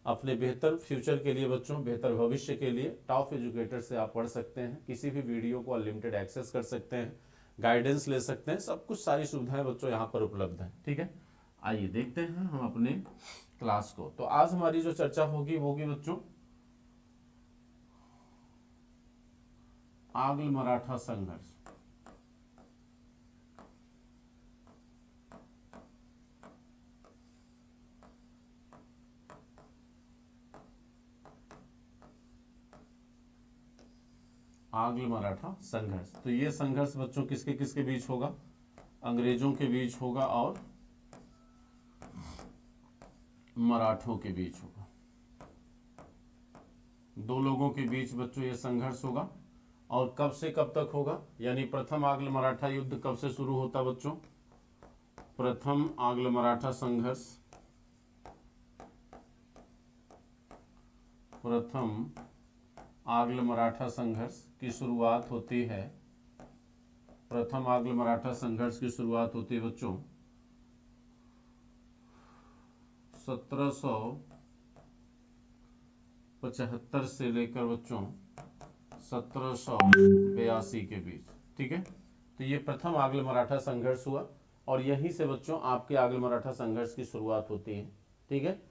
अपने बेहतर फ्यूचर के लिए बच्चों, बेहतर भविष्य के लिए टॉप एजुकेटर से आप पढ़ सकते हैं। किसी भी वीडियो को अनलिमिटेड एक्सेस कर सकते हैं, गाइडेंस ले सकते हैं, सब कुछ सारी सुविधाएं बच्चों यहाँ पर उपलब्ध हैं। ठीक है, आइए देखते हैं हम अपने क्लास को। तो आज हमारी जो चर्चा होगी बच्चों आंग्ल मराठा संघर्ष। आंग्ल मराठा संघर्ष। तो ये संघर्ष बच्चों किसके किसके बीच होगा? अंग्रेजों के बीच होगा और मराठों के बीच होगा। दो लोगों के बीच बच्चों ये संघर्ष होगा। और कब से कब तक होगा? यानी प्रथम आंग्ल मराठा युद्ध कब से शुरू होता बच्चों? प्रथम आंग्ल मराठा संघर्ष प्रथम आंग्ल मराठा संघर्ष की शुरुआत होती है। प्रथम आंग्ल मराठा संघर्ष की शुरुआत होती है बच्चों 1775 से लेकर बच्चों 1782 के बीच। ठीक है, तो ये प्रथम आंग्ल मराठा संघर्ष हुआ और यहीं से बच्चों आपके आंग्ल मराठा संघर्ष की शुरुआत होती है। ठीक है,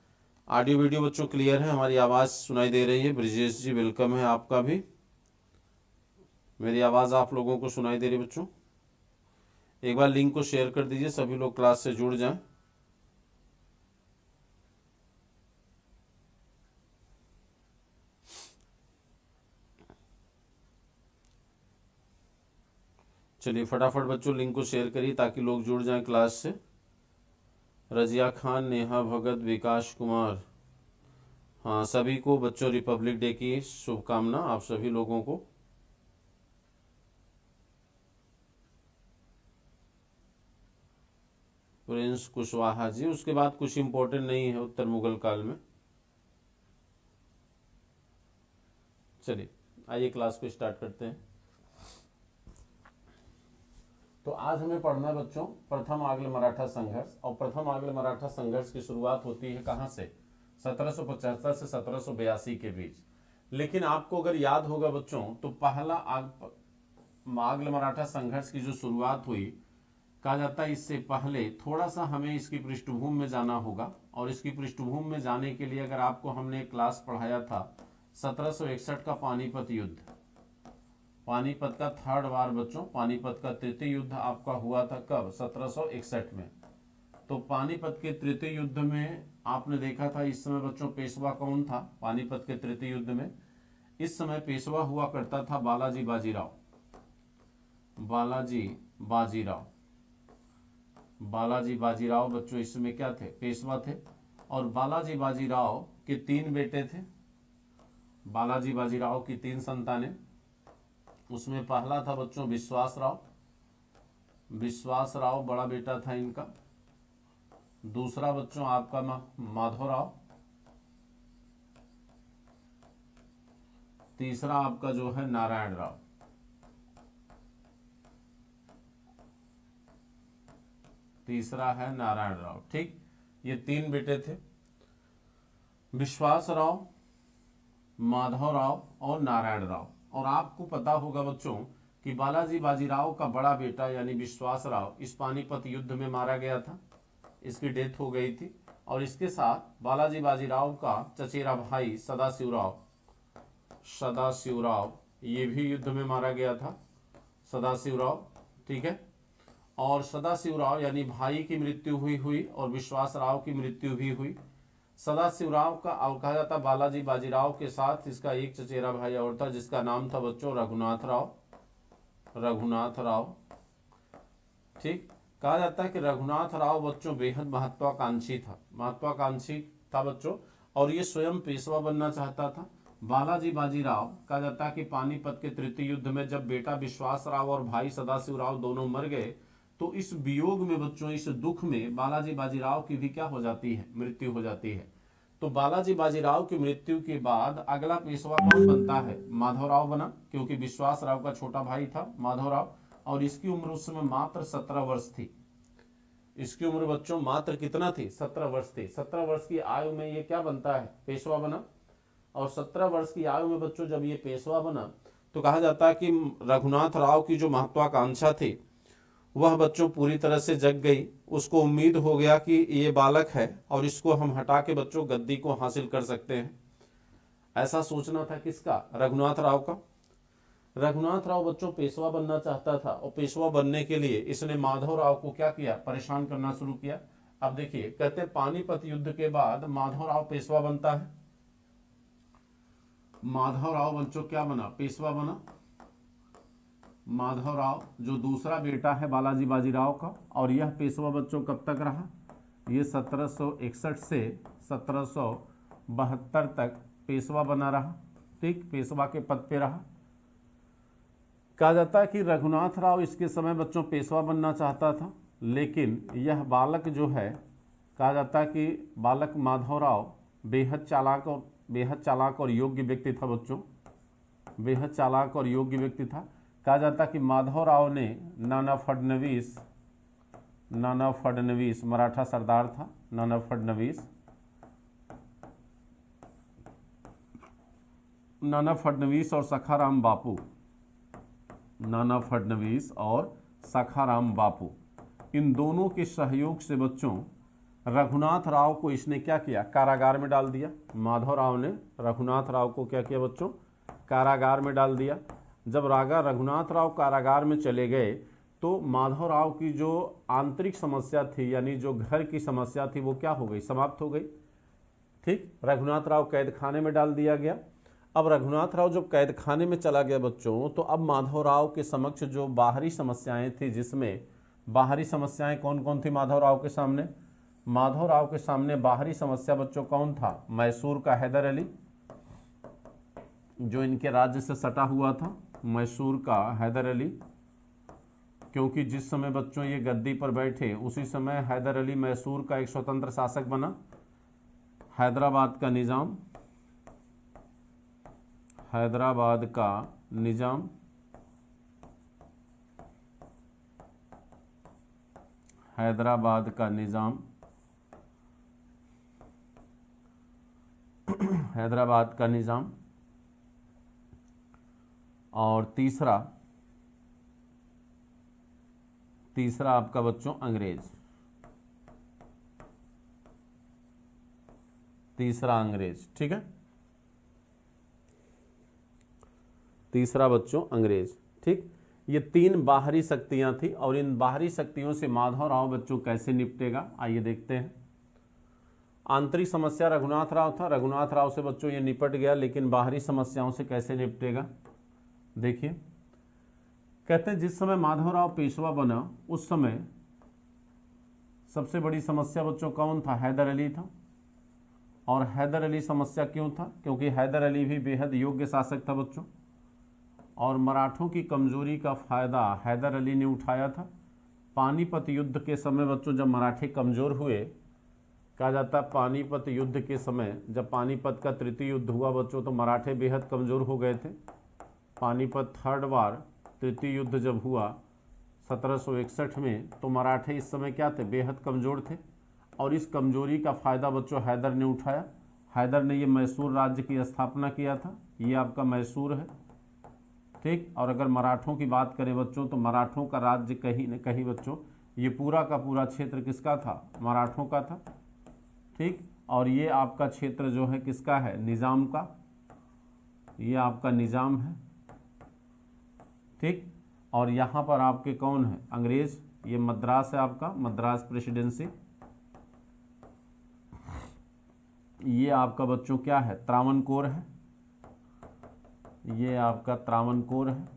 ऑडियो वीडियो बच्चों क्लियर है? हमारी आवाज़ सुनाई दे रही है? ब्रिजेश जी वेलकम है आपका भी। मेरी आवाज़ आप लोगों को सुनाई दे रही है बच्चों? एक बार लिंक को शेयर कर दीजिए, सभी लोग क्लास से जुड़ जाएं। चलिए फटाफट बच्चों लिंक को शेयर करिए ताकि लोग जुड़ जाएं क्लास से। रजिया खान, नेहा भगत, विकास कुमार, हाँ सभी को बच्चों रिपब्लिक डे की शुभकामना आप सभी लोगों को। प्रिंस कुशवाहा जी, उसके बाद कुछ इंपॉर्टेंट नहीं है उत्तर मुगल काल में। चलिए आइए क्लास को स्टार्ट करते हैं। तो आज हमें पढ़ना है बच्चों प्रथम आंग्ल मराठा संघर्ष। और प्रथम आंग्ल मराठा संघर्ष की शुरुआत होती है कहाँ से? 1775 से 1782 के बीच। लेकिन आपको अगर याद होगा बच्चों तो पहला आंग्ल मराठा संघर्ष की जो शुरुआत हुई, कहा जाता है इससे पहले थोड़ा सा हमें इसकी पृष्ठभूमि में जाना होगा। और इसकी पृष्ठभूमि में जाने के लिए अगर आपको हमने क्लास पढ़ाया था 1761 का पानीपत युद्ध, पानीपत का थर्ड वार बच्चों, पानीपत का तृतीय युद्ध आपका हुआ था कब? 1761 में। तो पानीपत के तृतीय युद्ध में आपने देखा था इस समय बच्चों पेशवा कौन था? पानीपत के तृतीय युद्ध में इस समय पेशवा हुआ करता था बालाजी बाजीराव। बालाजी बाजीराव, बालाजी बाजीराव बच्चों इस समय क्या थे? पेशवा थे। और बालाजी बाजीराव के 3 बेटे थे। बालाजी बाजीराव की 3 संतानें। उसमें पहला था बच्चों विश्वास राव। विश्वास राव बड़ा बेटा था इनका। दूसरा बच्चों आपका माधवराव। तीसरा आपका जो है नारायण राव। तीसरा है नारायण राव। ठीक, ये 3 बेटे थे, विश्वास राव, माधवराव और नारायण राव। और आपको पता होगा बच्चों कि बालाजी बाजीराव का बड़ा बेटा यानी विश्वास राव इस पानीपत युद्ध में मारा गया था, इसकी डेथ हो गई थी। और इसके साथ बालाजी बाजीराव का चचेरा भाई सदाशिवराव ये भी युद्ध में मारा गया था, सदाशिवराव। ठीक है, और सदाशिवराव यानी भाई की मृत्यु हुई और विश्वास राव की मृत्यु भी हुई। सदाशिवराव का कहा जाता बालाजी बाजीराव के साथ इसका एक चचेरा भाई और था जिसका नाम था बच्चों रघुनाथ राव। ठीक, कहा जाता है कि रघुनाथ राव बच्चों बेहद महत्वाकांक्षी था बच्चों, और ये स्वयं पेशवा बनना चाहता था। बालाजी बाजीराव कहा जाता है कि पानीपत के तृतीय युद्ध में जब बेटा विश्वास राव और भाई सदाशिवराव दोनों मर गए तो इस वियोग में बच्चों, इस दुख में बालाजी बाजीराव की भी क्या हो जाती है? मृत्यु हो जाती है। तो बालाजी बाजीराव की मृत्यु के बाद अगला पेशवा कौन बनता है? माधवराव बना, क्योंकि विश्वास राव का छोटा भाई था माधवराव और इसकी उम्र उस समय मात्र 17 वर्ष थी। इसकी उम्र बच्चों मात्र कितना थी, 17 वर्ष थी। 17 वर्ष की आयु में ये क्या बनता है, पेशवा बना। और 17 वर्ष की आयु में बच्चों जब ये पेशवा बना तो कहा जाता है कि रघुनाथ राव की जो महत्वाकांक्षा थी वह बच्चों पूरी तरह से जग गई। उसको उम्मीद हो गया कि ये बालक है और इसको हम हटा के बच्चों गद्दी को हासिल कर सकते हैं। ऐसा सोचना था किसका, रघुनाथ राव का। रघुनाथ राव बच्चों पेशवा बनना चाहता था और पेशवा बनने के लिए इसने माधव राव को क्या किया, परेशान करना शुरू किया। अब देखिए कहते हैं पानीपत युद्ध के बाद माधव राव पेशवा बनता है। माधव राव बच्चों क्या बना, पेशवा बना। माधव राव जो दूसरा बेटा है बालाजी बाजीराव का, और यह पेशवा बच्चों कब तक रहा, ये 1761 से 1772 तक पेशवा बना रहा। ठीक, पेशवा के पद पे रहा। कहा जाता है कि रघुनाथ राव इसके समय बच्चों पेशवा बनना चाहता था, लेकिन यह बालक जो है, कहा जाता है कि बालक माधव राव बेहद चालाक और योग्य व्यक्ति था बच्चों, बेहद चालाक और योग्य व्यक्ति था। कहा जाता कि माधव राव ने नाना फडणवीस मराठा सरदार था, नाना फडणवीस और सखाराम बापू, इन दोनों के सहयोग से बच्चों रघुनाथ राव को इसने क्या किया, कारागार में डाल दिया। माधव राव ने रघुनाथ राव को क्या किया बच्चों, कारागार में डाल दिया। जब रघुनाथ राव कारागार में चले गए तो माधव राव की जो आंतरिक समस्या थी, यानी जो घर की समस्या थी, वो क्या हो गई, समाप्त हो गई। ठीक, रघुनाथ राव कैद खाने में डाल दिया गया। अब रघुनाथ राव जब कैद खाने में चला गया बच्चों, तो अब माधव राव के समक्ष जो बाहरी समस्याएं थी, जिसमें बाहरी समस्याएं कौन कौन थी माधव राव के सामने, माधव राव के सामने बाहरी समस्या बच्चों कौन था, मैसूर का हैदर अली, जो इनके राज्य से सटा हुआ था, मैसूर का हैदर अली। क्योंकि जिस समय बच्चों ये गद्दी पर बैठे उसी समय हैदर अली मैसूर का एक स्वतंत्र शासक बना। हैदराबाद का निजाम, हैदराबाद का निजाम। और तीसरा आपका बच्चों अंग्रेज, ठीक है, तीसरा बच्चों अंग्रेज। ठीक, ये तीन बाहरी शक्तियां थी और इन बाहरी शक्तियों से माधव राव बच्चों कैसे निपटेगा, आइए देखते हैं। आंतरिक समस्या रघुनाथ राव था, रघुनाथ राव से बच्चों ये निपट गया, लेकिन बाहरी समस्याओं से कैसे निपटेगा, देखिए। कहते हैं जिस समय माधव राव पेशवा बना उस समय सबसे बड़ी समस्या बच्चों कौन था, हैदर अली था। और हैदर अली समस्या क्यों था, क्योंकि हैदर अली भी बेहद योग्य शासक था बच्चों, और मराठों की कमजोरी का फायदा हैदर अली ने उठाया था। पानीपत युद्ध के समय बच्चों जब मराठे कमजोर हुए, कहा जाता है पानीपत युद्ध के समय जब पानीपत का तृतीय युद्ध हुआ बच्चों, तो मराठे बेहद कमजोर हो गए थे। पानीपत थर्ड वार, तृतीय युद्ध जब हुआ 1761 में, तो मराठे इस समय क्या थे, बेहद कमज़ोर थे। और इस कमजोरी का फ़ायदा बच्चों हैदर ने उठाया। हैदर ने ये मैसूर राज्य की स्थापना किया था, ये आपका मैसूर है। ठीक, और अगर मराठों की बात करें बच्चों, तो मराठों का राज्य कहीं न कहीं बच्चों ये पूरा का पूरा क्षेत्र किसका था, मराठों का था। ठीक, और ये आपका क्षेत्र जो है किसका है, निज़ाम का, ये आपका निज़ाम है। ठीक, और यहाँ पर आपके कौन है, अंग्रेज, ये मद्रास है आपका, मद्रास प्रेसिडेंसी। ये आपका बच्चों क्या है, त्रावणकोर है, ये आपका त्रावणकोर है,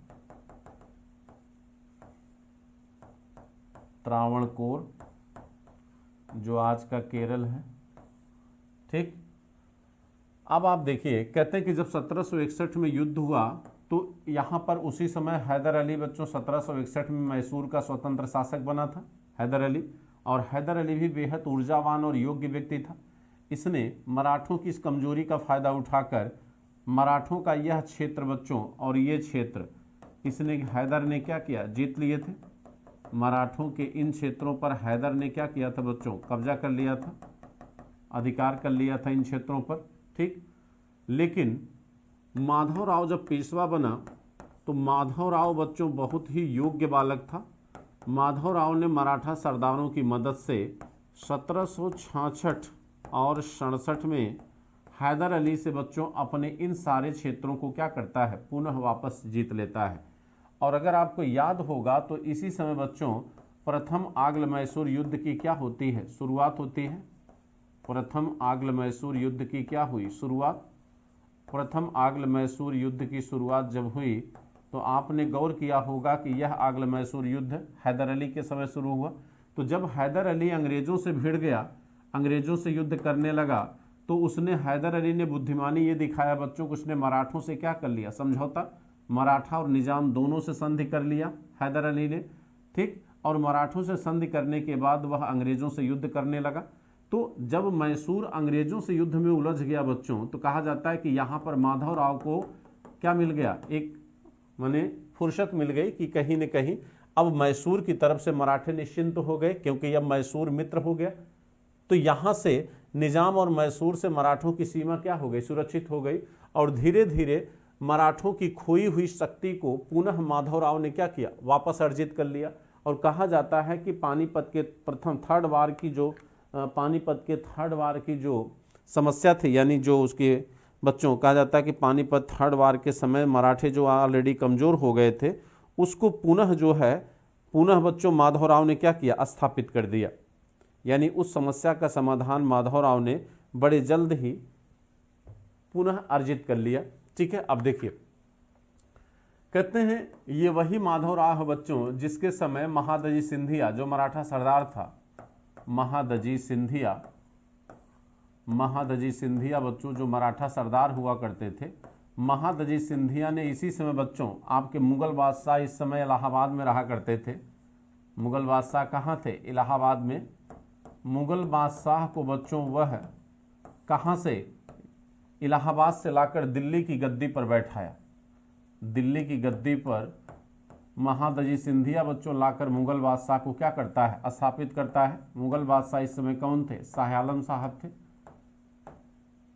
त्रावणकोर जो आज का केरल है। ठीक, अब आप देखिए, कहते हैं कि जब 1761 में युद्ध हुआ तो यहाँ पर उसी समय हैदर अली बच्चों 1761 में मैसूर का स्वतंत्र शासक बना था, हैदर अली। और हैदर अली भी बेहद ऊर्जावान और योग्य व्यक्ति था। इसने मराठों की इस कमजोरी का फायदा उठाकर मराठों का यह क्षेत्र बच्चों और ये क्षेत्र इसने हैदर ने क्या किया, जीत लिए थे। मराठों के इन क्षेत्रों पर हैदर ने क्या किया था बच्चों, कब्जा कर लिया था, अधिकार कर लिया था इन क्षेत्रों पर, ठीक। लेकिन माधवराव जब पेशवा बना तो माधवराव बच्चों बहुत ही योग्य बालक था। माधवराव ने मराठा सरदारों की मदद से 1766 और 67 में हैदर अली से बच्चों अपने इन सारे क्षेत्रों को क्या करता है, पुनः वापस जीत लेता है। और अगर आपको याद होगा तो इसी समय बच्चों प्रथम आंग्ल मैसूर युद्ध की क्या होती है, शुरुआत होती है। प्रथम आंग्ल मैसूर युद्ध की क्या हुई, शुरुआत। प्रथम आंग्ल मैसूर युद्ध की शुरुआत जब हुई तो आपने गौर किया होगा कि यह आंग्ल मैसूर युद्ध हैदर अली के समय शुरू हुआ। तो जब हैदर अली अंग्रेजों से भिड़ गया, अंग्रेजों से युद्ध करने लगा, तो उसने हैदर अली ने बुद्धिमानी ये दिखाया बच्चों को, उसने मराठों से क्या कर लिया, समझौता। मराठा और निजाम दोनों से संधि कर लिया हैदर अली ने, ठीक। और मराठों से संधि करने के बाद वह अंग्रेजों से युद्ध करने लगा। तो जब मैसूर अंग्रेजों से युद्ध में उलझ गया बच्चों, तो कहा जाता है कि यहाँ पर माधवराव को क्या मिल गया, एक माने फुर्सत मिल गई कि कहीं न कहीं अब मैसूर की तरफ से मराठे निश्चिंत हो गए, क्योंकि अब मैसूर मित्र हो गया। तो यहाँ से निजाम और मैसूर से मराठों की सीमा क्या हो गई, सुरक्षित हो गई। और धीरे धीरे मराठों की खोई हुई शक्ति को पुनः माधवराव ने क्या किया, वापस अर्जित कर लिया। और कहा जाता है कि पानीपत के थर्ड वार की जो समस्या थी, यानी जो उसके बच्चों कहा जाता है कि पानीपत थर्ड वार के समय मराठे जो ऑलरेडी कमज़ोर हो गए थे, उसको पुनः बच्चों माधवराव ने क्या किया, स्थापित कर दिया। यानी उस समस्या का समाधान माधवराव ने बड़े जल्द ही पुनः अर्जित कर लिया, ठीक है। अब देखिए, कहते हैं ये वही माधवराव है बच्चों जिसके समय महादजी सिंधिया जो मराठा सरदार था, महादजी सिंधिया बच्चों जो मराठा सरदार हुआ करते थे, महादजी सिंधिया ने इसी समय बच्चों आपके मुगल बादशाह इस समय इलाहाबाद में रहा करते थे। मुगल बादशाह कहाँ थे, इलाहाबाद में। मुगल बादशाह को बच्चों वह कहाँ से, इलाहाबाद से लाकर दिल्ली की गद्दी पर बैठाया। दिल्ली की गद्दी पर महादजी सिंधिया बच्चों लाकर मुगल बादशाह को क्या करता है, स्थापित करता है। मुगल बादशाह इस समय कौन थे, शाह आलम साहब थे।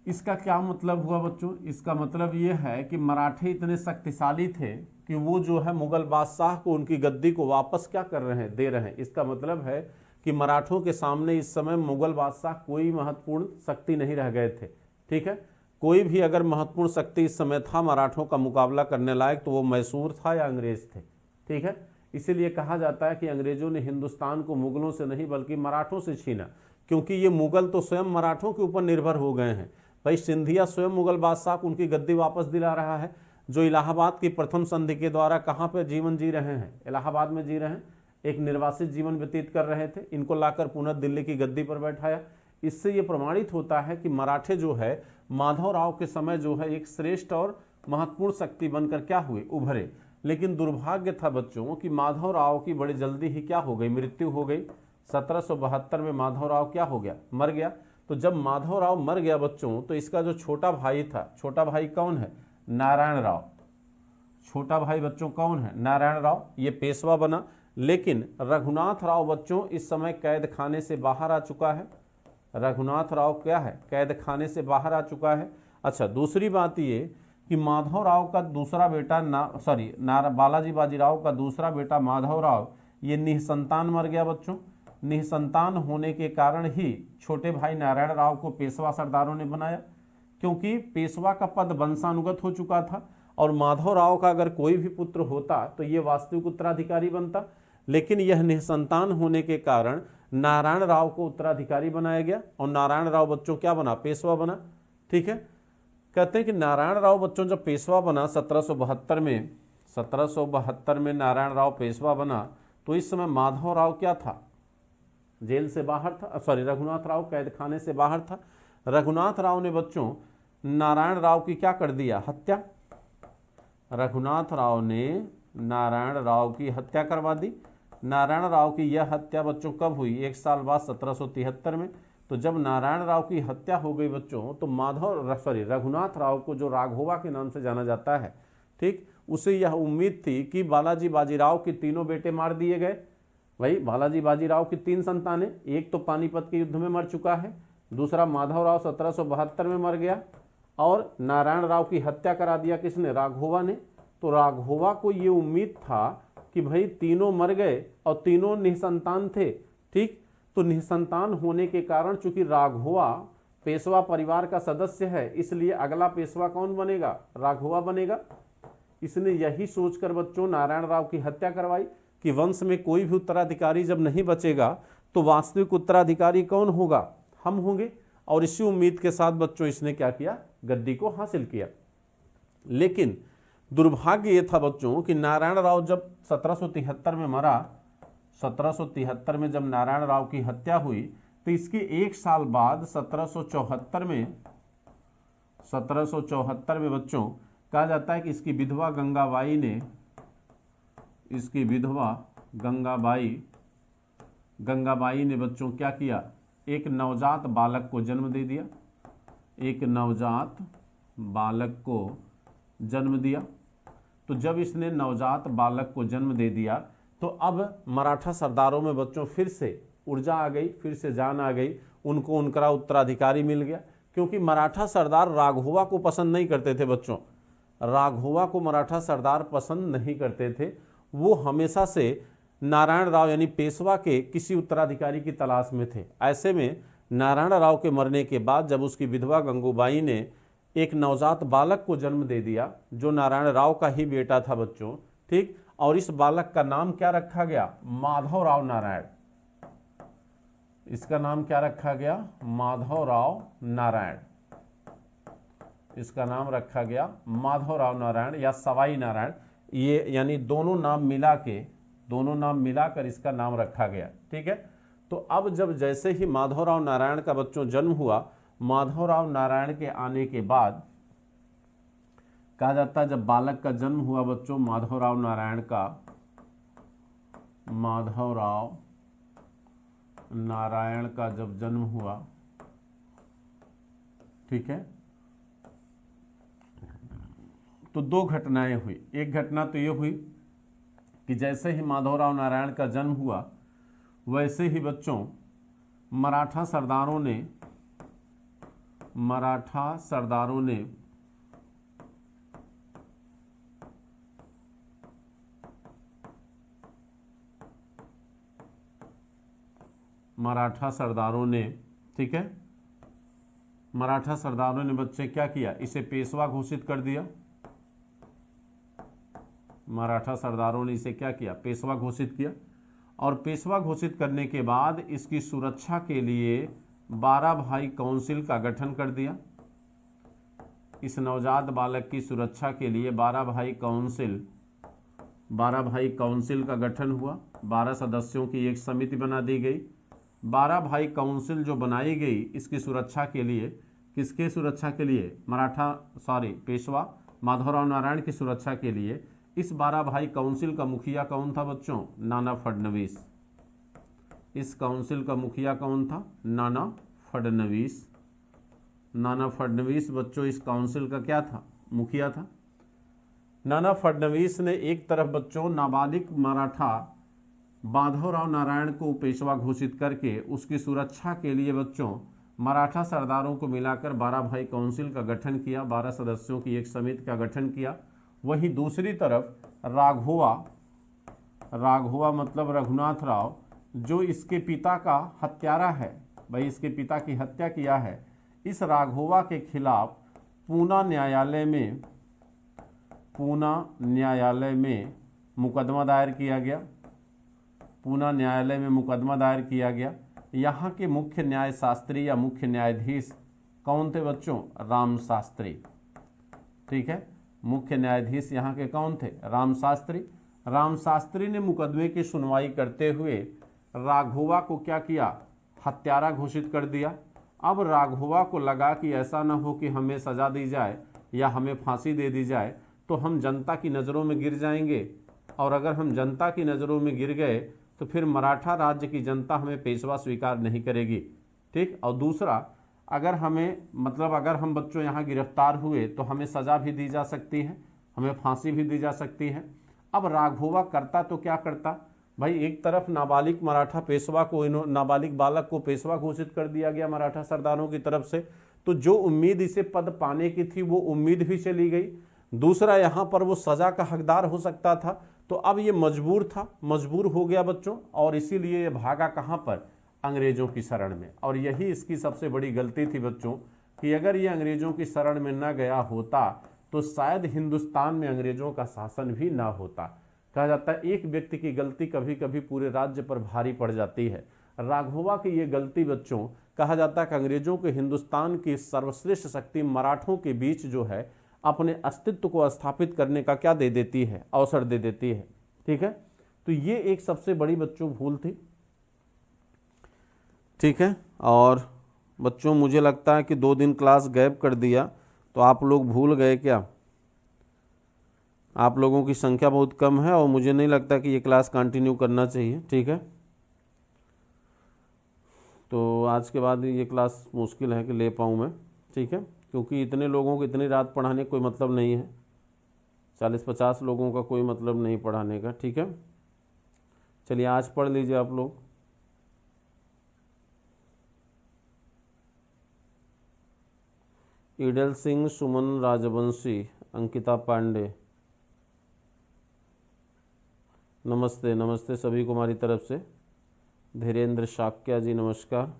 इसका क्या मतलब हुआ बच्चों, इसका मतलब ये है कि मराठे इतने शक्तिशाली थे कि वो जो है मुगल बादशाह को उनकी गद्दी को वापस क्या कर रहे हैं, दे रहे हैं। इसका मतलब है कि मराठों के सामने इस समय मुगल बादशाह कोई महत्वपूर्ण शक्ति नहीं रह गए थे, ठीक है। कोई भी अगर महत्वपूर्ण शक्ति इस समय था मराठों का मुकाबला करने लायक, तो वो मैसूर था या अंग्रेज थे, ठीक है। इसीलिए कहा जाता है कि अंग्रेजों ने हिंदुस्तान को मुगलों से नहीं बल्कि मराठों से छीना, क्योंकि ये मुगल तो स्वयं मराठों के ऊपर निर्भर हो गए हैं। भाई सिंधिया स्वयं मुगल बादशाह को उनकी गद्दी वापस दिला रहा है, जो इलाहाबाद की प्रथम संधि के द्वारा कहाँ पर जीवन जी रहे हैं, इलाहाबाद में जी रहे हैं, एक निर्वासित जीवन व्यतीत कर रहे थे। इनको लाकर पुनः दिल्ली की गद्दी पर बैठाया। इससे ये प्रमाणित होता है कि मराठे जो है माधवराव के समय जो है एक श्रेष्ठ और महत्वपूर्ण शक्ति बनकर क्या हुए, उभरे। लेकिन दुर्भाग्य था बच्चों कि माधवराव की बड़ी जल्दी ही क्या हो गई, मृत्यु हो गई। 1772 में माधवराव क्या हो गया, मर गया। तो जब माधवराव मर गया बच्चों, तो इसका जो छोटा भाई था, छोटा भाई कौन है, नारायण राव। छोटा भाई बच्चों कौन है, नारायण राव, ये पेशवा बना। लेकिन रघुनाथ राव बच्चों इस समय कैद खाने से बाहर आ चुका है। रघुनाथ राव क्या है, कैद खाने से बाहर आ चुका है। अच्छा, दूसरी बात ये कि माधवराव का दूसरा बेटा बालाजी बाजीराव का दूसरा बेटा माधवराव ये निःसंतान मर गया बच्चों। निःसंतान होने के कारण ही छोटे भाई नारायण राव को पेशवा सरदारों ने बनाया, क्योंकि पेशवा का पद वंशानुगत हो चुका था और माधवराव का अगर कोई भी पुत्र होता तो ये वास्तविक उत्तराधिकारी बनता। लेकिन यह निःसंतान होने के कारण नारायण राव को उत्तराधिकारी बनाया गया और नारायण राव बच्चों क्या बना, पेशवा बना, ठीक है। कहते हैं कि नारायण राव बच्चों जब पेशवा बना 1772 में नारायण राव पेशवा बना, तो इस समय माधवराव क्या था, जेल से बाहर था, रघुनाथ राव कैद खाने से बाहर था। रघुनाथ राव ने बच्चों नारायण राव की क्या कर दिया, हत्या। रघुनाथ राव ने नारायण राव की हत्या करवा दी। नारायण राव की यह हत्या बच्चों कब हुई, एक साल बाद 1773 में। तो जब नारायण राव की हत्या हो गई बच्चों, तो रघुनाथ राव को जो राघोबा के नाम से जाना जाता है, ठीक, उसे यह उम्मीद थी कि बालाजी बाजीराव के तीनों बेटे मार दिए गए, भाई बालाजी बाजीराव की 3 संतानें, एक तो पानीपत के युद्ध में मर चुका है, दूसरा माधवराव 1772 में मर गया, और नारायण राव की हत्या करा दिया किसने, राघोवा ने। तो राघोवा को ये उम्मीद था कि भाई तीनों मर गए और तीनों निसंतान थे, ठीक। तो निसंतान होने के कारण चूंकि राघोवा पेशवा परिवार का सदस्य है, इसलिए अगला पेशवा कौन बनेगा, राघोवा बनेगा। इसने यही सोचकर बच्चों नारायण राव की हत्या करवाई कि वंश में कोई भी उत्तराधिकारी जब नहीं बचेगा तो वास्तविक उत्तराधिकारी कौन होगा, हम होंगे। और इसी उम्मीद के साथ बच्चों इसने क्या किया, गद्दी को हासिल किया। लेकिन दुर्भाग्य ये था बच्चों कि नारायण राव जब 1773 में मरा, 1773 में जब नारायण राव की हत्या हुई, तो इसके 1 साल बाद 1774 में बच्चों कहा जाता है कि इसकी विधवा गंगाबाई ने बच्चों क्या किया, एक नवजात बालक को जन्म दे दिया, एक नवजात बालक को जन्म दिया। तो जब इसने नवजात बालक को जन्म दे दिया तो अब मराठा सरदारों में बच्चों फिर से ऊर्जा आ गई, फिर से जान आ गई, उनको उनका उत्तराधिकारी मिल गया। क्योंकि मराठा सरदार राघोवा को पसंद नहीं करते थे बच्चों, राघोवा को मराठा सरदार पसंद नहीं करते थे, वो हमेशा से नारायण राव यानी पेशवा के किसी उत्तराधिकारी की तलाश में थे। ऐसे में नारायण राव के मरने के बाद जब उसकी विधवा गंगूबाई ने एक नवजात बालक को जन्म दे दिया जो नारायण राव का ही बेटा था बच्चों, ठीक। और इस बालक का नाम क्या रखा गया, माधवराव नारायण। इसका नाम क्या रखा गया, माधवराव नारायण। इसका नाम रखा गया माधवराव नारायण या सवाई नारायण, ये यानी दोनों नाम मिलाकर इसका नाम रखा गया, ठीक है। तो अब जब जैसे ही माधवराव नारायण का बच्चों जन्म हुआ, माधवराव नारायण के आने के बाद कहा जाता है जब बालक का जन्म हुआ बच्चों, माधवराव नारायण का जब जन्म हुआ, ठीक है, तो 2 घटनाएं हुई। एक घटना तो ये हुई कि जैसे ही माधवराव नारायण का जन्म हुआ वैसे ही बच्चों मराठा सरदारों ने ठीक है, मराठा सरदारों ने बच्चे क्या किया, इसे पेशवा घोषित कर दिया। मराठा सरदारों ने इसे क्या किया, पेशवा घोषित किया। और पेशवा घोषित करने के बाद इसकी सुरक्षा के लिए 12 भाई काउंसिल का गठन कर दिया। इस नवजात बालक की सुरक्षा के लिए 12 भाई काउंसिल का गठन हुआ। 12 सदस्यों की एक समिति बना दी गई। 12 भाई काउंसिल जो बनाई गई इसकी सुरक्षा के लिए, किसके सुरक्षा के लिए, पेशवा माधवराव नारायण की सुरक्षा के लिए। इस 12 भाई काउंसिल का मुखिया कौन था बच्चों, नाना फडणवीस। इस काउंसिल का मुखिया कौन था, नाना फडणवीस। नाना फडणवीस बच्चों इस काउंसिल का क्या था, मुखिया था। नाना फडणवीस ने एक तरफ बच्चों नाबालिग मराठा माधवराव नारायण को पेशवा घोषित करके उसकी सुरक्षा के लिए बच्चों मराठा सरदारों को मिलाकर 12 भाई काउंसिल का गठन किया, 12 सदस्यों की एक समिति का गठन किया। वहीं दूसरी तरफ राघोवा मतलब रघुनाथ राव, जो इसके पिता का हत्यारा है, भाई इसके पिता की हत्या किया है, इस राघोवा के खिलाफ पूना न्यायालय में मुकदमा दायर किया गया। पूना न्यायालय में मुकदमा दायर किया गया। यहाँ के मुख्य न्याय शास्त्री या मुख्य न्यायाधीश कौन थे बच्चों, राम शास्त्री, ठीक है। मुख्य न्यायाधीश यहाँ के कौन थे, राम शास्त्री। राम शास्त्री ने मुकदमे की सुनवाई करते हुए राघोवा को क्या किया, हत्यारा घोषित कर दिया। अब राघोवा को लगा कि ऐसा न हो कि हमें सजा दी जाए या हमें फांसी दे दी जाए तो हम जनता की नज़रों में गिर जाएंगे, और अगर हम जनता की नज़रों में गिर गए तो फिर मराठा राज्य की जनता हमें पेशवा स्वीकार नहीं करेगी, ठीक। और दूसरा, अगर हम बच्चों यहाँ गिरफ्तार हुए तो हमें सज़ा भी दी जा सकती है, हमें फांसी भी दी जा सकती है। अब राघोवा करता तो क्या करता, भाई एक तरफ नाबालिग मराठा पेशवा को, नाबालिग बालक को पेशवा घोषित कर दिया गया मराठा सरदारों की तरफ से, तो जो उम्मीद इसे पद पाने की थी वो उम्मीद भी चली गई। दूसरा, यहाँ पर वो सजा का हकदार हो सकता था, तो अब ये मजबूर था, मजबूर हो गया बच्चों, और इसीलिए ये भागा कहाँ पर, अंग्रेजों की शरण में। और यही इसकी सबसे बड़ी गलती थी बच्चों, कि अगर ये अंग्रेजों की शरण में न गया होता तो शायद हिंदुस्तान में अंग्रेजों का शासन भी ना होता। कहा जाता है एक व्यक्ति की गलती कभी कभी पूरे राज्य पर भारी पड़ जाती है। राघोबा की ये गलती बच्चों, कहा जाता है कि अंग्रेजों के हिंदुस्तान की सर्वश्रेष्ठ शक्ति मराठों के बीच जो है अपने अस्तित्व को स्थापित करने का क्या दे देती है, अवसर दे देती है। ठीक है, तो ये एक सबसे बड़ी बच्चों भूल थी। ठीक है, और बच्चों मुझे लगता है कि 2 दिन क्लास गैप कर दिया तो आप लोग भूल गए क्या? आप लोगों की संख्या बहुत कम है और मुझे नहीं लगता कि ये क्लास कंटिन्यू करना चाहिए। ठीक है, तो आज के बाद ये क्लास मुश्किल है कि ले पाऊँ मैं। ठीक है, क्योंकि इतने लोगों को इतनी रात पढ़ाने कोई मतलब नहीं है, 40-50 लोगों का कोई मतलब नहीं पढ़ाने का। ठीक है, चलिए आज पढ़ लीजिए आप लोग। ईडल सिंह, सुमन राजवंशी, अंकिता पांडे, नमस्ते। नमस्ते सभी को हमारी तरफ से। धीरेन्द्र शाक्या जी नमस्कार।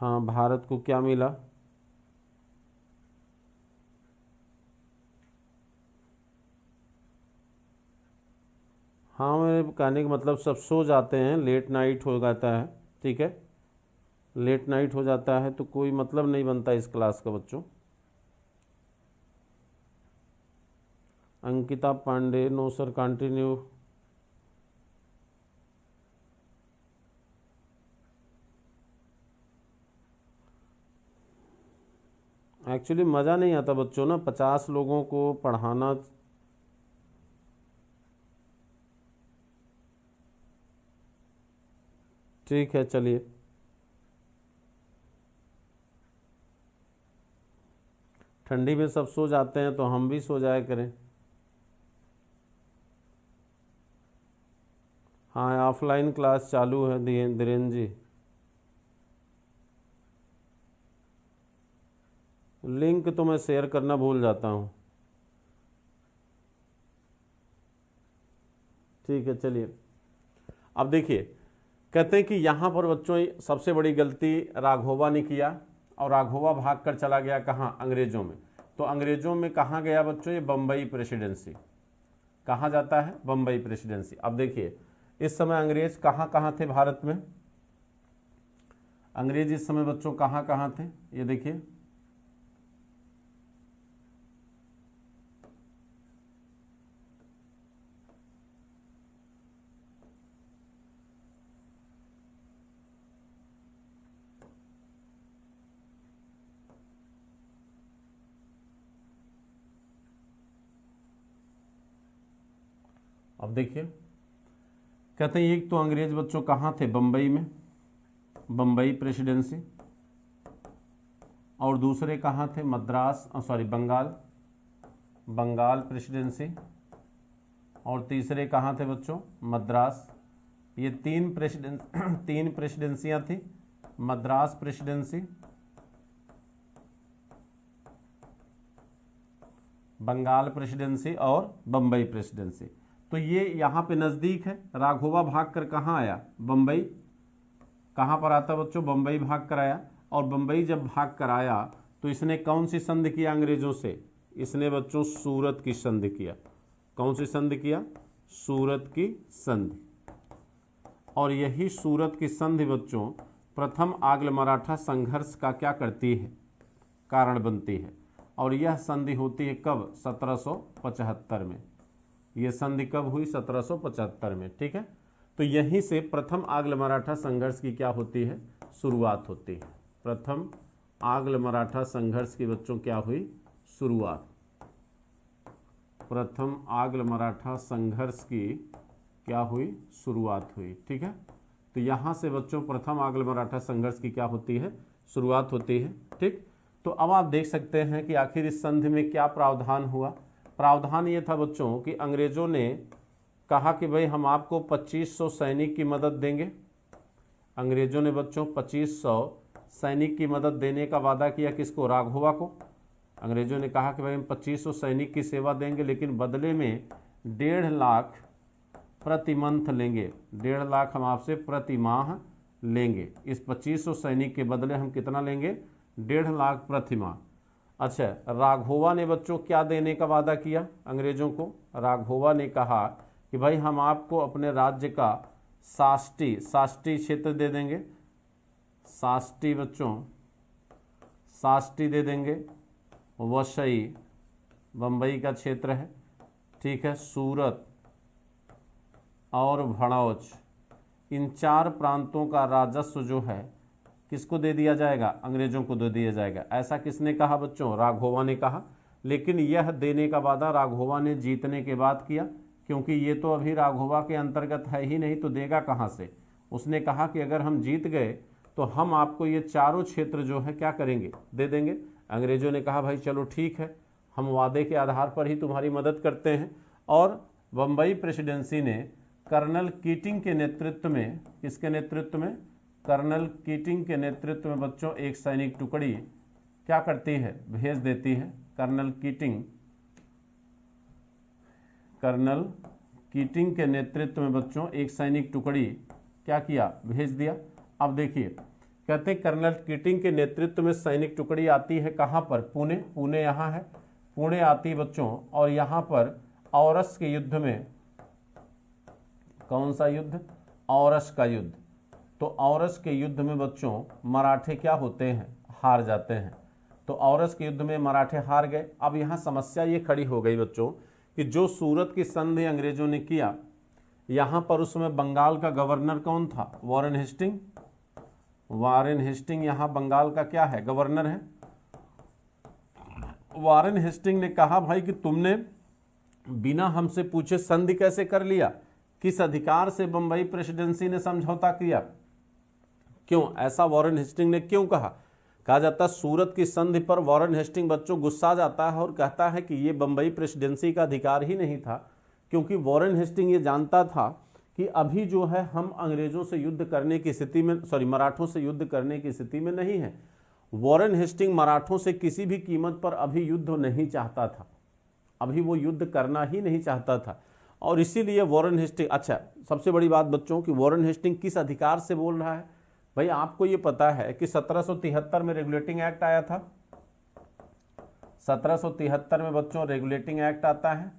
हाँ, भारत को क्या मिला? हाँ, मेरे कहने का मतलब सब सो जाते हैं, लेट नाइट हो जाता है। ठीक है, लेट नाइट हो जाता है तो कोई मतलब नहीं बनता इस क्लास का बच्चों। Ankita Pandey, no sir continue. Actually मज़ा नहीं आता बच्चों ना 50 लोगों को पढ़ाना। ठीक है, चलिए। ठंडी में सब सो जाते हैं तो हम भी सो जाया करें। हाँ, ऑफलाइन क्लास चालू है धीरेन्द्र जी। लिंक तो मैं शेयर करना भूल जाता हूँ। ठीक है, चलिए। अब देखिए, कहते हैं कि यहाँ पर बच्चों सबसे बड़ी गलती राघोबा ने किया, और राघोबा भाग कर चला गया कहाँ, अंग्रेजों में। तो अंग्रेजों में कहाँ गया बच्चों, ये बम्बई प्रेसिडेंसी। कहाँ जाता है, बम्बई प्रेसिडेंसी। अब देखिए इस समय अंग्रेज कहाँ कहाँ थे भारत में, अंग्रेज इस समय बच्चों कहाँ कहाँ थे, ये देखिए। अब देखिए, कहते हैं एक तो अंग्रेज बच्चों कहाँ थे, बम्बई में, बम्बई प्रेसिडेंसी। और दूसरे कहाँ थे, मद्रास, सॉरी बंगाल, बंगाल प्रेसिडेंसी। और तीसरे कहाँ थे बच्चों, मद्रास। ये तीन प्रेसिडेंसियाँ थी, मद्रास प्रेसिडेंसी, बंगाल प्रेसिडेंसी और बम्बई प्रेसिडेंसी। तो ये यहाँ पे नज़दीक है। राघोबा भाग कर कहाँ आया, बम्बई। कहाँ पर आता बच्चों, बम्बई भाग कर आया। और बम्बई जब भाग कर आया तो इसने कौन सी संधि किया अंग्रेजों से, इसने बच्चों सूरत की संधि किया। कौन सी संधि किया, सूरत की संधि। और यही सूरत की संधि बच्चों प्रथम आंग्ल मराठा संघर्ष का क्या करती है, कारण बनती है। और यह संधि होती है कब, 1775 में। यह संधि कब हुई, 1775 में। ठीक है, तो यहीं से प्रथम आंग्ल मराठा संघर्ष की क्या होती है, शुरुआत होती है। प्रथम आंग्ल मराठा संघर्ष की बच्चों क्या हुई, शुरुआत। प्रथम आंग्ल मराठा संघर्ष की क्या हुई, शुरुआत हुई। ठीक है, तो यहाँ से बच्चों प्रथम आंग्ल मराठा संघर्ष की क्या होती है, शुरुआत होती है। ठीक, तो अब आप देख सकते हैं कि आखिर इस संधि में क्या प्रावधान हुआ। प्रावधान ये था बच्चों कि अंग्रेजों ने कहा कि भाई हम आपको 2500 सैनिक की मदद देंगे। अंग्रेजों ने बच्चों 2500 सैनिक की मदद देने का वादा किया। किसको? राघोवा को। अंग्रेजों ने कहा कि भाई हम 2500 सैनिक की सेवा देंगे, लेकिन बदले में 1.5 लाख प्रति मंथ लेंगे। 1.5 लाख हम आपसे प्रति माह लेंगे। इस 2500 सैनिक के बदले हम कितना लेंगे? 1.5 लाख प्रति माह। अच्छा, राघोवा ने बच्चों क्या देने का वादा किया अंग्रेजों को? राघोवा ने कहा कि भाई हम आपको अपने राज्य का साष्टी क्षेत्र दे देंगे। साष्टी बच्चों, साष्टी दे देंगे। वसई बम्बई का क्षेत्र है, ठीक है। सूरत और भड़ौच, इन 4 प्रांतों का राजस्व जो है किसको दे दिया जाएगा? अंग्रेजों को दे दिया जाएगा। ऐसा किसने कहा बच्चों? राघोवा ने कहा। लेकिन यह देने का वादा राघोवा ने जीतने के बाद किया, क्योंकि ये तो अभी राघोवा के अंतर्गत है ही नहीं, तो देगा कहाँ से? उसने कहा कि अगर हम जीत गए तो हम आपको ये चारों क्षेत्र जो है क्या करेंगे? दे देंगे। अंग्रेजों ने कहा भाई चलो ठीक है, हम वादे के आधार पर ही तुम्हारी मदद करते हैं। और बम्बई प्रेसिडेंसी ने कर्नल कीटिंग के नेतृत्व में, किसके नेतृत्व में? कर्नल कीटिंग के नेतृत्व में बच्चों एक सैनिक टुकड़ी क्या करती है? भेज देती है। कर्नल कीटिंग के नेतृत्व में बच्चों एक सैनिक टुकड़ी क्या किया? भेज दिया। अब देखिए, कहते हैं कर्नल कीटिंग के नेतृत्व में सैनिक टुकड़ी आती है कहाँ पर? पुणे। पुणे यहाँ है, पुणे आती है बच्चों। और यहाँ पर औरस के युद्ध में, कौन सा युद्ध? औरस का युद्ध। तो औरस के युद्ध में बच्चों मराठे क्या होते हैं? हार जाते हैं। तो औरस के युद्ध में मराठे हार गए। अब यहाँ समस्या ये खड़ी हो गई बच्चों कि जो सूरत की संधि अंग्रेजों ने किया, यहाँ पर उस समय बंगाल का गवर्नर कौन था? Warren Hasting. वॉरेन हेस्टिंग यहाँ बंगाल का क्या है? गवर्नर है। वॉरेन हेस्टिंग ने कहा भाई कि तुमने बिना हमसे पूछे संधि कैसे कर लिया? किस अधिकार से बंबई प्रेसिडेंसी ने समझौता किया? क्यों ऐसा वॉरेन हेस्टिंग ने क्यों कहा जाता है सूरत की संधि पर वॉरेन हेस्टिंग बच्चों गुस्सा जाता है और कहता है कि ये बंबई प्रेसिडेंसी का अधिकार ही नहीं था, क्योंकि वॉरेन हेस्टिंग ये जानता था कि अभी जो है हम अंग्रेजों से युद्ध करने की स्थिति में, मराठों से युद्ध करने की स्थिति में नहीं है। वॉरेन हेस्टिंग मराठों से किसी भी कीमत पर अभी युद्ध नहीं चाहता था, अभी वो युद्ध करना ही नहीं चाहता था। और इसीलिए वॉरेन हेस्टिंग, अच्छा सबसे बड़ी बात बच्चों कि वॉरेन हेस्टिंग किस अधिकार से बोल रहा है? भाई आपको ये पता है कि 1773 में रेगुलेटिंग एक्ट आया था। 1773 में बच्चों रेगुलेटिंग एक्ट आता है।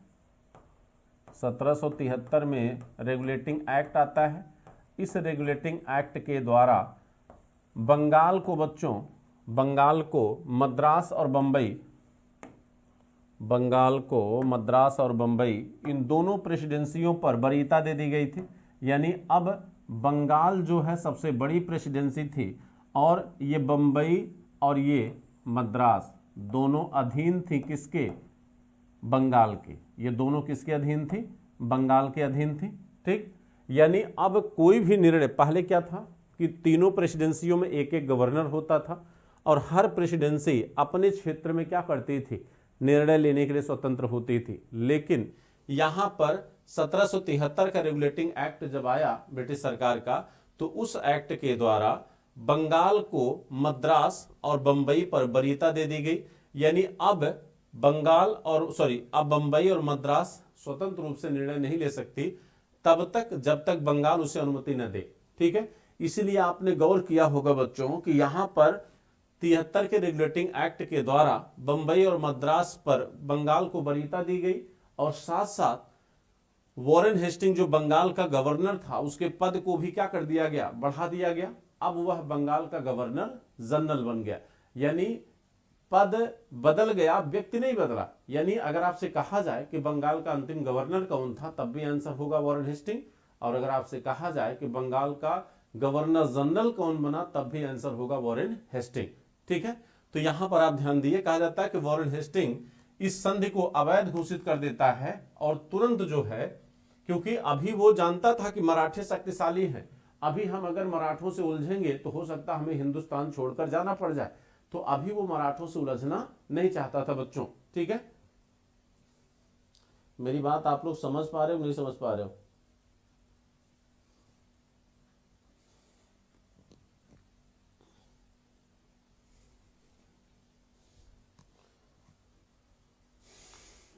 1773 में रेगुलेटिंग एक्ट आता है। इस रेगुलेटिंग एक्ट के द्वारा बंगाल को बच्चों, बंगाल को मद्रास और बंबई, बंगाल को मद्रास और बंबई इन दोनों प्रेसिडेंसियों पर वरीयता दे दी गई थी। यानी अब बंगाल जो है सबसे बड़ी प्रेसिडेंसी थी और ये बंबई और ये मद्रास दोनों अधीन थी किसके? बंगाल के। ये दोनों किसके अधीन थी? बंगाल के अधीन थी। ठीक, यानी अब कोई भी निर्णय, पहले क्या था कि तीनों प्रेसिडेंसियों में एक एक गवर्नर होता था और हर प्रेसिडेंसी अपने क्षेत्र में क्या करती थी? निर्णय लेने के लिए स्वतंत्र होती थी। लेकिन यहां पर 1773 का रेगुलेटिंग एक्ट जब आया ब्रिटिश सरकार का, तो उस एक्ट के द्वारा बंगाल को मद्रास और बंबई पर वरीयता दे दी गई। यानी अब अब बंबई और मद्रास स्वतंत्र रूप से निर्णय नहीं ले सकती तब तक जब तक बंगाल उसे अनुमति न दे। ठीक है, इसलिए आपने गौर किया होगा बच्चों कि यहां पर 73 के रेगुलेटिंग एक्ट के द्वारा बंबई और मद्रास पर बंगाल को वरीयता दी गई और साथ साथ वॉरेन हेस्टिंग जो बंगाल का गवर्नर था उसके पद को भी क्या कर दिया गया? बढ़ा दिया गया। अब वह बंगाल का गवर्नर जनरल बन गया। यानी पद बदल गया, व्यक्ति नहीं बदला। यानी अगर आपसे कहा जाए कि बंगाल का अंतिम गवर्नर कौन था, तब भी आंसर होगा वॉरेन हेस्टिंग। और अगर आपसे कहा जाए कि बंगाल का गवर्नर जनरल कौन बना, तब भी आंसर होगा वॉरेन हेस्टिंग। ठीक है, तो यहां पर आप ध्यान दिए, कहा जाता है कि वॉरेन हेस्टिंग इस संधि को अवैध घोषित कर देता है और तुरंत जो है, क्योंकि अभी वो जानता था कि मराठे शक्तिशाली हैं, अभी हम अगर मराठों से उलझेंगे तो हो सकता हमें हिंदुस्तान छोड़कर जाना पड़ जाए। तो अभी वो मराठों से उलझना नहीं चाहता था बच्चों। ठीक है, मेरी बात आप लोग समझ पा रहे हो नहीं समझ पा रहे हो?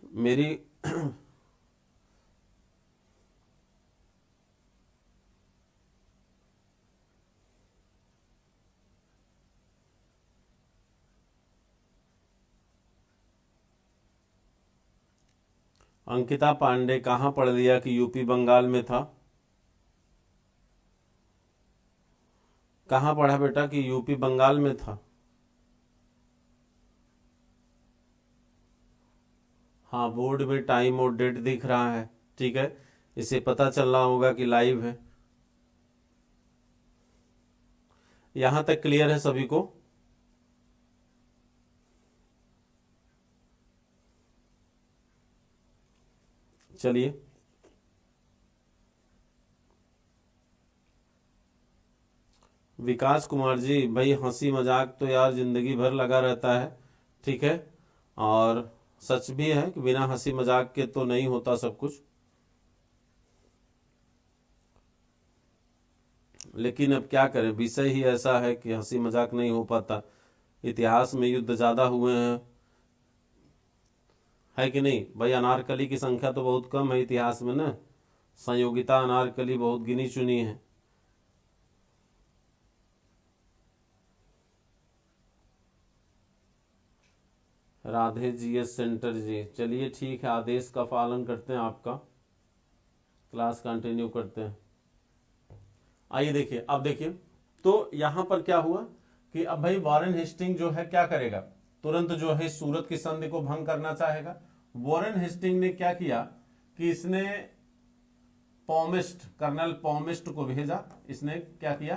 मेरी अंकिता पांडे कहाँ पढ़ लिया कि यूपी बंगाल में था? कहाँ पढ़ा बेटा कि यूपी बंगाल में था? हाँ, बोर्ड में टाइम और डेट दिख रहा है। ठीक है, इसे पता चल रहा होगा कि लाइव है। यहां तक क्लियर है सभी को? चलिए, विकास कुमार जी, भाई हंसी मजाक तो यार जिंदगी भर लगा रहता है। ठीक है, और सच भी है कि बिना हंसी मजाक के तो नहीं होता सब कुछ, लेकिन अब क्या करें, विषय ही ऐसा है कि हंसी मजाक नहीं हो पाता। इतिहास में युद्ध ज्यादा हुए हैं, है कि नहीं भाई? अनारकली की संख्या तो बहुत कम है इतिहास में ना, संयोगिता अनारकली बहुत गिनी चुनी है। राधे जीएस सेंटर जी, चलिए ठीक है, आदेश का पालन करते हैं आपका। क्लास कंटिन्यू करते हैं। आइए देखिए, अब देखिए तो यहां पर क्या हुआ कि अब भाई वॉरेन हेस्टिंग जो है क्या करेगा, तुरंत जो है सूरत की संधि को भंग करना चाहेगा। वॉरेन हेस्टिंग ने क्या किया कि इसने पॉमिस्ट, कर्नल पॉमिस्ट को भेजा। इसने क्या किया,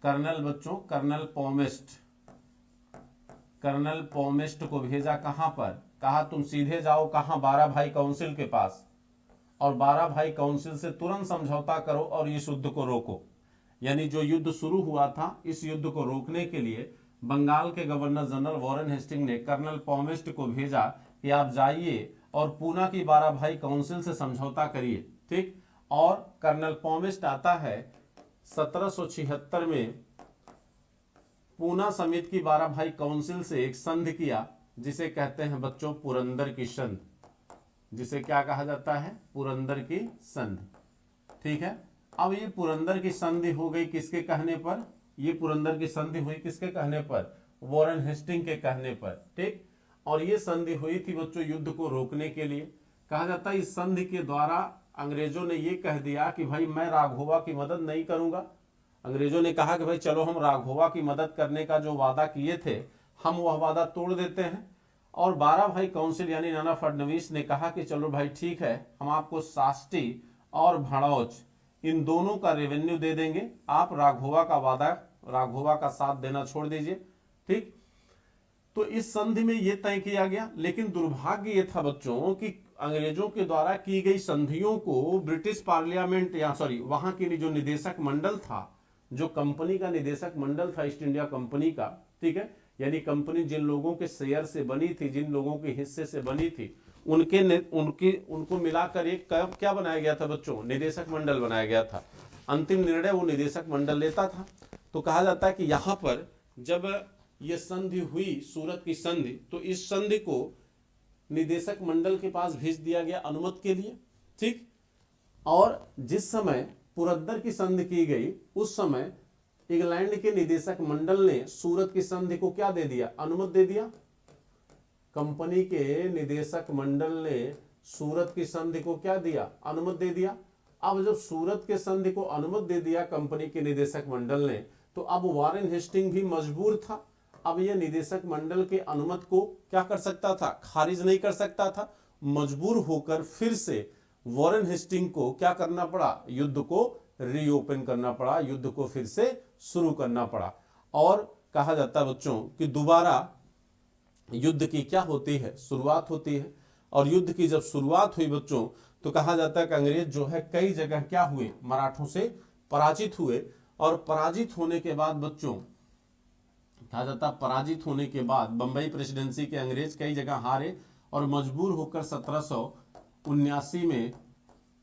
कर्नल बच्चों, कर्नल पॉमिस्ट को भेजा। कहां पर? कहा तुम सीधे जाओ, कहां? 12 भाई काउंसिल के पास, और 12 भाई काउंसिल से तुरंत समझौता करो और इस युद्ध को रोको। यानी जो युद्ध शुरू हुआ था, इस युद्ध को रोकने के लिए बंगाल के गवर्नर जनरल वॉरेन हेस्टिंग ने कर्नल पॉमिस्ट को भेजा कि आप जाइए और पूना की 12 भाई काउंसिल से समझौता करिए। ठीक, और कर्नल पॉमिस्ट आता है 1776 में, पूना समिति की 12 भाई काउंसिल से एक संधि किया जिसे कहते हैं बच्चों पुरंदर की संधि, जिसे क्या कहा जाता है? पुरंदर की संधि। ठीक है, अब ये पुरंदर की संधि हो गई किसके कहने पर? ये पुरंदर की संधि हुई किसके कहने पर? वॉरेन हेस्टिंग के कहने पर। ठीक, और ये संधि हुई थी बच्चों युद्ध को रोकने के लिए। कहा जाता है इस संधि के द्वारा अंग्रेजों ने ये कह दिया कि भाई मैं राघोवा की मदद नहीं करूंगा। अंग्रेजों ने कहा कि भाई चलो हम राघोवा की मदद करने का जो वादा किए थे हम वह वादा तोड़ देते हैं। और 12 भाई काउंसिल यानी नाना फडणवीस ने कहा कि चलो भाई ठीक है, हम आपको साष्टी और भड़ौच इन दोनों का रेवेन्यू दे देंगे, आप राघोवा का वादा, राघोवा का साथ देना छोड़ दीजिए। ठीक, तो इस संधि में यह तय किया गया। लेकिन दुर्भाग्य ये था बच्चों कि अंग्रेजों के द्वारा की गई संधियों को ब्रिटिश पार्लियामेंट या सॉरी वहां की जो निदेशक मंडल था, जो कंपनी का निदेशक मंडल था ईस्ट इंडिया कंपनी का, ठीक है, यानी कंपनी जिन लोगों के शेयर से बनी थी, जिन लोगों के हिस्से से बनी थी, उनको मिलाकर एक क्या बनाया गया था बच्चों? निदेशक मंडल बनाया गया था। अंतिम निर्णय वो निदेशक मंडल लेता था। तो कहा जाता है कि यहां पर जब ये संधि हुई, सूरत की संधि, तो इस संधि को निदेशक मंडल के पास भेज दिया गया अनुमति के लिए। ठीक, और जिस समय पुरंदर की संधि की गई उस समय इंग्लैंड के निदेशक मंडल ने सूरत की संधि को क्या दे दिया? अनुमति दे दिया। कंपनी के निदेशक मंडल ने सूरत की संधि को क्या दिया? अनुमति दे दिया। अब जब सूरत के संधि को अनुमति दे दिया कंपनी के निदेशक मंडल ने, तो अब वॉरेन हेस्टिंग भी मजबूर था। अब यह निदेशक मंडल के अनुमति को क्या कर सकता था? खारिज नहीं कर सकता था। मजबूर होकर फिर से वॉरेन हेस्टिंग को क्या करना पड़ा? युद्ध को रीओपन करना पड़ा, युद्ध को फिर से शुरू करना पड़ा। और कहा जाता है बच्चों कि दोबारा युद्ध की क्या होती है? शुरुआत होती है। और युद्ध की जब शुरुआत हुई बच्चों, तो कहा जाता है कि अंग्रेज जो है कई जगह क्या हुए? मराठों से पराजित हुए। और पराजित होने के बाद बच्चों कहा जाता है पराजित होने के बाद बंबई प्रेसिडेंसी के अंग्रेज कई जगह हारे और मजबूर होकर 1779 में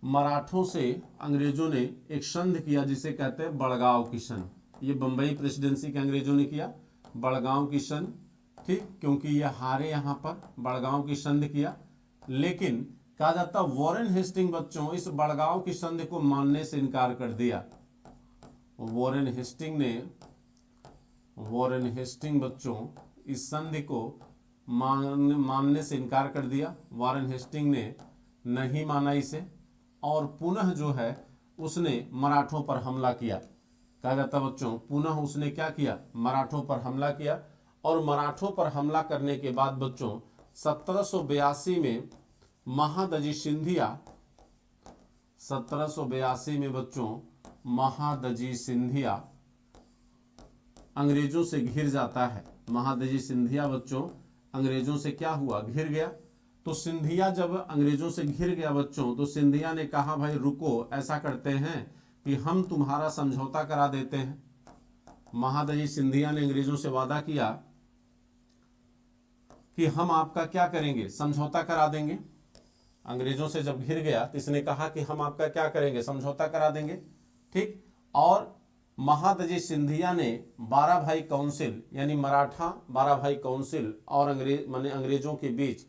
मराठों से अंग्रेजों ने एक संधि किया जिसे कहते हैं बड़गांव की संधि। ये बंबई प्रेसिडेंसी के अंग्रेजों ने किया बड़गांव की संधि, ठीक, क्योंकि ये हारे यहाँ पर बड़गांव की संधि किया। लेकिन कहा जाता वॉरेन हेस्टिंग बच्चों इस बड़गांव की संधि को मानने से इनकार कर दिया। वॉरेन हेस्टिंग बच्चों इस संधि को मानने से इनकार कर दिया। वॉरेन हेस्टिंग ने नहीं माना इसे और पुनः जो है उसने मराठों पर हमला किया। कहा जाता बच्चों पुनः उसने क्या किया, मराठों पर हमला किया। और मराठों पर हमला करने के बाद बच्चों 1782 में महादजी सिंधिया 1782 में बच्चों महादजी सिंधिया अंग्रेजों से घिर जाता है। महादजी सिंधिया बच्चों अंग्रेजों से क्या हुआ, घिर गया। तो सिंधिया जब अंग्रेजों से घिर गया बच्चों तो सिंधिया ने कहा भाई रुको, ऐसा करते हैं कि हम तुम्हारा समझौता करा देते हैं। महादजी सिंधिया ने अंग्रेजों से वादा किया कि हम आपका क्या करेंगे, समझौता करा देंगे। अंग्रेजों से जब घिर गया तो इसने कहा कि हम आपका क्या करेंगे, समझौता करा देंगे, ठीक। और महादजी सिंधिया ने 12 भाई काउंसिल यानी मराठा 12 भाई काउंसिल और अंग्रेजों के बीच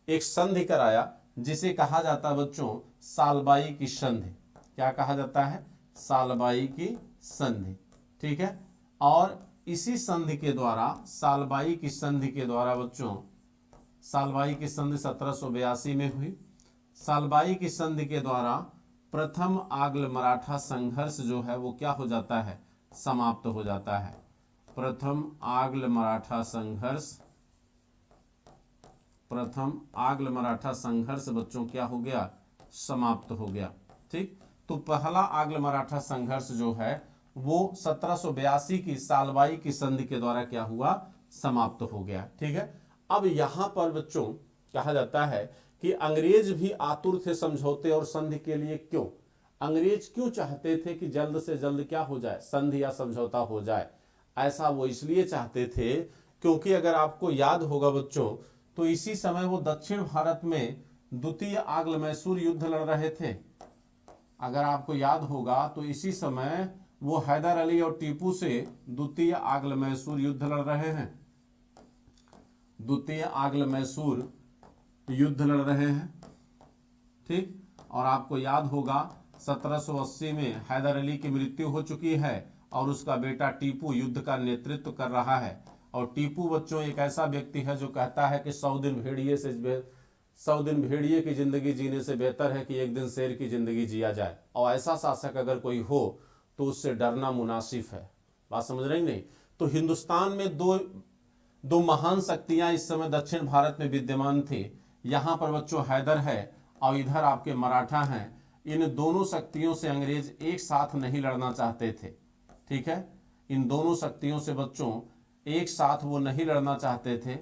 एक संधि कराया जिसे कहा जाता है बच्चों सालबाई की संधि। क्या कहा जाता है, सालबाई की संधि, ठीक है। और इसी संधि के द्वारा सालबाई की संधि के द्वारा बच्चों सालबाई की संधि 1782 में हुई। सालबाई की संधि के द्वारा प्रथम आंग्ल मराठा संघर्ष जो है वो क्या हो जाता है, समाप्त हो जाता है। प्रथम आंग्ल मराठा संघर्ष बच्चों क्या हो गया, समाप्त हो गया, ठीक। तो पहला आंग्ल मराठा संघर्ष जो है वो 1782 की सालबाई की संधि के द्वारा क्या हुआ, समाप्त हो गया, ठीक है। अब यहां पर बच्चों कहा जाता है कि अंग्रेज भी आतुर थे समझौते और संधि के लिए। क्यों, अंग्रेज क्यों चाहते थे कि जल्द से जल्द क्या हो जाए, संधि या समझौता हो जाए। ऐसा वो इसलिए चाहते थे क्योंकि अगर आपको याद होगा बच्चों तो इसी समय वो दक्षिण भारत में द्वितीय आंग्ल मैसूर युद्ध लड़ रहे थे। अगर आपको याद होगा तो इसी समय वो हैदर अली और टीपू से द्वितीय आंग्ल मैसूर युद्ध लड़ रहे हैं। द्वितीय आंग्ल मैसूर युद्ध लड़ रहे हैं, ठीक। और आपको याद होगा 1780 में हैदर अली की मृत्यु हो चुकी है और उसका बेटा टीपू युद्ध का नेतृत्व कर रहा है। और टीपू बच्चों एक ऐसा व्यक्ति है जो कहता है कि 100 दिन भेड़िए की जिंदगी जीने से बेहतर है कि एक दिन शेर की जिंदगी जिया जाए। और ऐसा शासक अगर कोई हो तो उससे डरना मुनासिफ है। बात समझ रहे नहीं। तो हिंदुस्तान में दो महान शक्तियां इस समय दक्षिण भारत में विद्यमान थी। यहां पर बच्चों हैदर है और इधर आपके मराठा हैं। इन दोनों शक्तियों से अंग्रेज एक साथ नहीं लड़ना चाहते थे, ठीक है। इन दोनों शक्तियों से बच्चों एक साथ वो नहीं लड़ना चाहते थे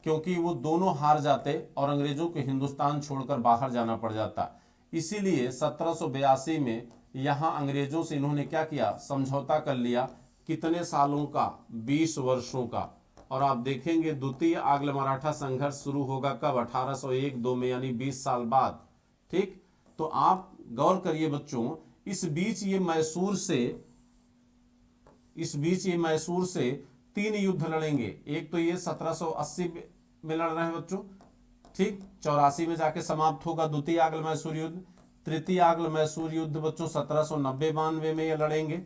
क्योंकि वो दोनों हार जाते और अंग्रेजों को हिंदुस्तान छोड़कर बाहर जाना पड़ जाता। इसीलिए 1782 में यहां अंग्रेजों से इन्होंने क्या किया, समझौता कर लिया। कितने सालों का, 20 वर्षों का। और आप देखेंगे द्वितीय आंग्ल मराठा संघर्ष शुरू होगा कब, 1801-2 में, यानी 20 साल बाद, ठीक। तो आप गौर करिए बच्चों, इस बीच ये मैसूर से 3 युद्ध लड़ेंगे। एक तो ये 1780 में लड़ रहे हैं बच्चों, ठीक। 84 में जाके समाप्त होगा द्वितीय आंग्ल मैसूर युद्ध। तृतीय आंग्ल मैसूर युद्ध बच्चों 1790-92 में ये लड़ेंगे,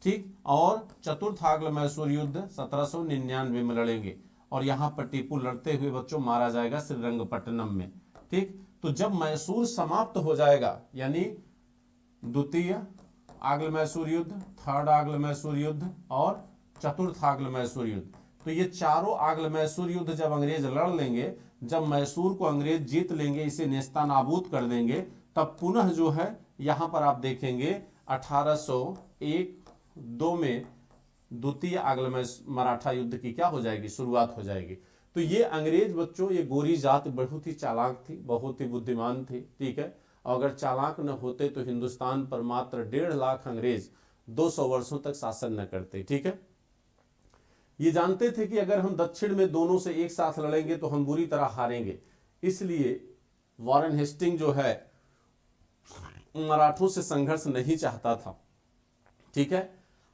ठीक। और चतुर्थ आंग्ल मैसूर युद्ध 1799 में लड़ेंगे। और यहां पर टीपू लड़ते हुए बच्चों मारा जाएगा श्रीरंगपट्टनम में, ठीक। तो जब मैसूर समाप्त हो जाएगा यानी द्वितीय आंग्ल मैसूर युद्ध, थर्ड आंग्ल मैसूर युद्ध और चतुर्थ आंग्ल मैसूर युद्ध, तो ये चारों आंग्ल मैसूर युद्ध जब अंग्रेज लड़ लेंगे, जब मैसूर को अंग्रेज जीत लेंगे, इसे नेस्तानाबूद कर देंगे, तब पुनः जो है यहां पर आप देखेंगे 1801-2 में द्वितीय आंग्ल मराठा युद्ध की क्या हो जाएगी, शुरुआत हो जाएगी। तो ये अंग्रेज बच्चों, ये गोरी जात बहुत ही चालाक थी, बहुत ही बुद्धिमान थी, ठीक है। और अगर चालाक न होते तो हिंदुस्तान पर मात्र 1.5 लाख अंग्रेज 200 वर्षों तक शासन न करते, ठीक है। ये जानते थे कि अगर हम दक्षिण में दोनों से एक साथ लड़ेंगे तो हम बुरी तरह हारेंगे, इसलिए वॉरेन हेस्टिंग जो है मराठों से संघर्ष नहीं चाहता था, ठीक है।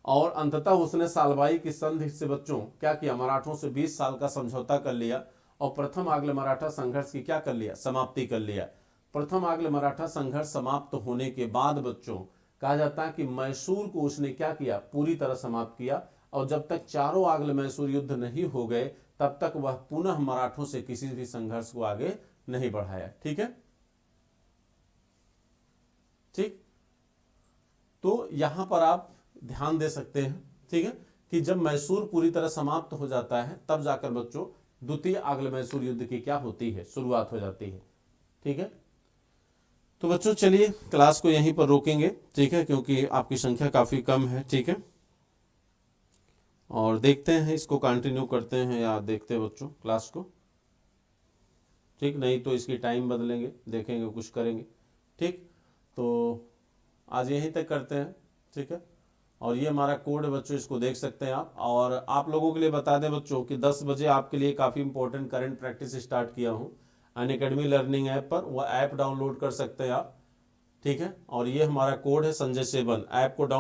और अंततः उसने सालबाई की संधि से बच्चों क्या किया, मराठों से 20 साल का समझौता कर लिया और प्रथम आंग्ल मराठा संघर्ष की क्या कर लिया, समाप्ति कर लिया। प्रथम आंग्ल मराठा संघर्ष समाप्त होने के बाद बच्चों कहा जाता है कि मैसूर को उसने क्या किया, पूरी तरह समाप्त किया। और जब तक चारों आंग्ल मैसूर युद्ध नहीं हो गए तब तक वह पुनः मराठों से किसी भी संघर्ष को आगे नहीं बढ़ाया, ठीक है। ठीक, तो यहां पर आप ध्यान दे सकते हैं, ठीक है, कि जब मैसूर पूरी तरह समाप्त हो जाता है तब जाकर बच्चों द्वितीय आंग्ल मैसूर युद्ध की क्या होती है, शुरुआत हो जाती है, ठीक है। तो बच्चों चलिए क्लास को यहीं पर रोकेंगे, ठीक है, क्योंकि आपकी संख्या काफी कम है, ठीक है। और देखते हैं इसको कंटिन्यू करते हैं या देखते हैं बच्चों क्लास को, ठीक, नहीं तो इसकी टाइम बदलेंगे, देखेंगे कुछ करेंगे, ठीक। तो आज यहीं तक करते हैं, ठीक है। और ये हमारा कोड है बच्चों, इसको देख सकते हैं आप। और आप लोगों के लिए बता दें बच्चों कि 10 बजे आपके लिए काफ़ी इंपॉर्टेंट करंट प्रैक्टिस स्टार्ट किया हूँ अनअकैडमी लर्निंग ऐप पर, वह ऐप डाउनलोड कर सकते हैं आप, ठीक है। और ये हमारा कोड है संजय 7, ऐप को डाउन